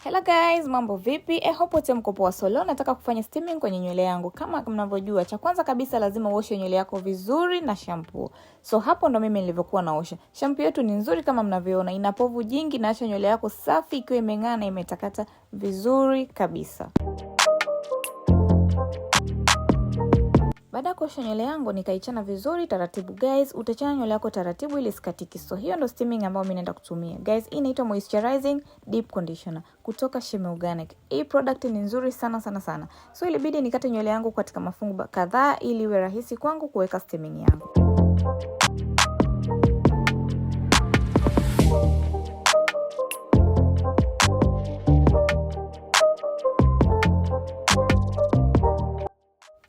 Hello guys, mambo vipi? Hope wote mko poa. So leo nataka kufanya steaming kwenye nywele yangu. Kama mnavyojua, cha kwanza kabisa lazima uoshe nywele yako vizuri na shampoo. So hapo ndo mimi nilivyokuwa naosha. Shampoo yetu ni nzuri kama mnavyoona, ina povu jingi na acha nywele yako safi ikiwa imeng'aa na imetakata vizuri kabisa. Baada ya kuosha nywele yangu nikaichana vizuri taratibu. Guys, utachana nywele yako taratibu ili isikatike. So hiyo ndo steaming ambayo mimi naenda kutumia. Guys, hii inaitwa moisturizing deep conditioner kutoka Shime Organic. Hii product ni nzuri sana. So ilibidi nikate nywele yangu katika mafungu kadhaa ili iwe rahisi kwangu kuweka steaming yangu.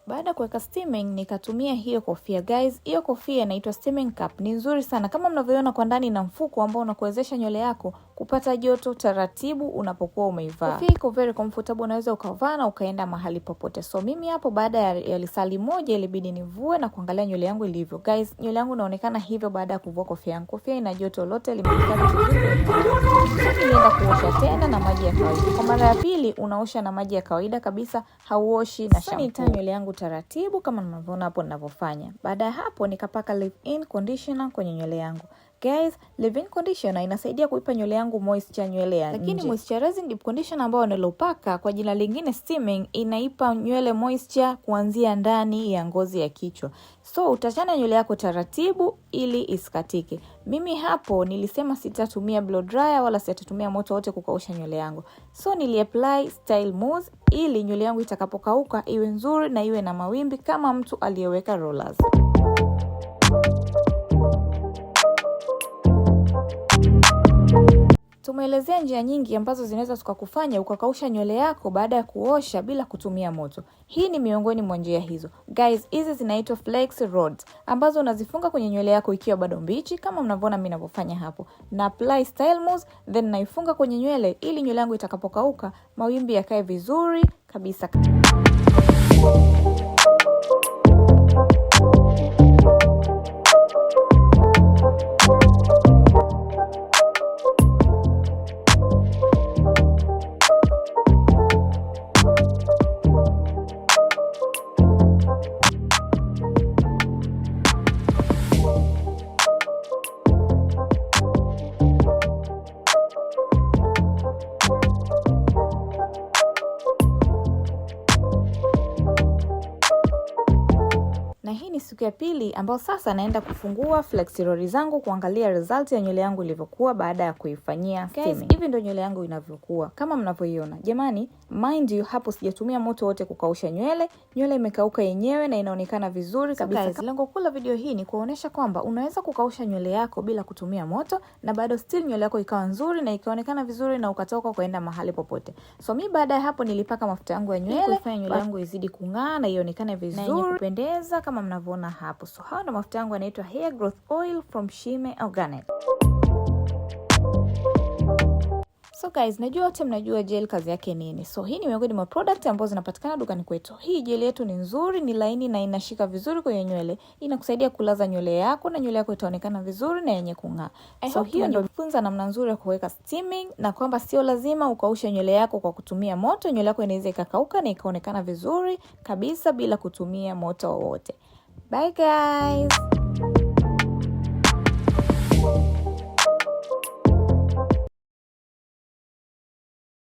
Baada kuweka steaming nikatumia hiyo kofia. Guys, hiyo kofia inaitwa steaming cap. Ni nzuri sana. Kama mnavyoona kwa ndani ina mfuko ambao unakuwezesha nywele yako kupata joto taratibu unapokuwa umeivaa. Kofia iko very comfortable, unaweza ukavaa na ukaenda mahali popote. So mimi hapo baada ya lisali moja ilibidi nivue na kuangalia nywele yangu ilivyo. Guys, nywele yangu inaonekana hivyo baada ya kuvua kofia yangu. Kofia ina joto lote limekaa vizuri. Nilienda kuosha tena na maji ya kawaida. Kwa mara ya pili unaosha na maji ya kawaida kabisa, hauoshi na shampoo. Nita nywele yangu taratibu kama mnavyoona hapo ninavyofanya. Baada ya hapo nikapaka leave-in conditioner kwenye nywele yangu. Guys, leave-in conditioner inasaidia kuipa nywele yangu moisture nywele ya nje. Lakini moisturizing deep conditioner ambayo nilopaka kwa jina lingine steaming inaipa nywele moisture kuanzia ndani ya ngozi ya kichwa. So utachana nywele yako taratibu ili isikatike. Mimi hapo nilisema sitatumia blow dryer wala sitatumia moto wote kukausha nywele yangu. So niliapply style mousse ili nywele yangu itakapokauka iwe nzuri na iwe na mawimbi kama mtu aliyeweka rollers. Tumeelezea njia nyingi ambazo zinaweza tukakufanya ukakausha nywele yako baada ya kuosha bila kutumia moto. Hii ni miongoni mwa njia hizo. Guys, hizi zinaitwa flex rods ambazo unazifunga kwenye nywele yako ikiwa bado mbichi kama mnavyoona mimi ninavyofanya hapo. Na apply style mousse then naifunga kwenye nywele ili nywele yangu itakapokauka mawimbi yakae vizuri kabisa. Na hii ni siku ya pili ambao sasa naenda kufungua flexi roll zangu kuangalia result ya nywele yangu ilivyokuwa baada ya kuifanyia steaming. Hivi ndio nywele yangu inavyokuwa kama mnavyoiona. Jamani, mind you hapo sijatumia moto wote kukausha nywele. Nywele imekauka yenyewe na inaonekana vizuri kabisa. Guys, lengo kuu la video hii ni kuonesha kwamba unaweza kukausha nywele yako bila kutumia moto na bado still nywele yako ikawa nzuri na ikaonekana vizuri na ukatoka kwenda mahali popote. So mimi baada ya hapo nilipaka mafuta yangu ya nywele kufanya nywele yangu izidi kung'aa na ionekane vizuri na kupendeza kama mnavyoona hapo. So hao ndo mafuta yangu yanaitwa Hair Growth Oil from Shime Organic. So guys, najua wote mnajua gel kazi yake nini. So hii ni miongoni mwa product ambazo zinapatikana dukani kwetu. Hii gel yetu ni nzuri, ni laini na inashika vizuri kwenye nywele. Inakusaidia kulaza nywele yako na nywele yako itaonekana vizuri na yenye kung'aa. So hiyo ndio funza namna nzuri ya kuweka steaming na kwamba sio lazima ukaushe nywele yako kwa kutumia moto. Nywele yako inaweza ikakauka na ikaonekana vizuri kabisa bila kutumia moto wowote. Bye guys.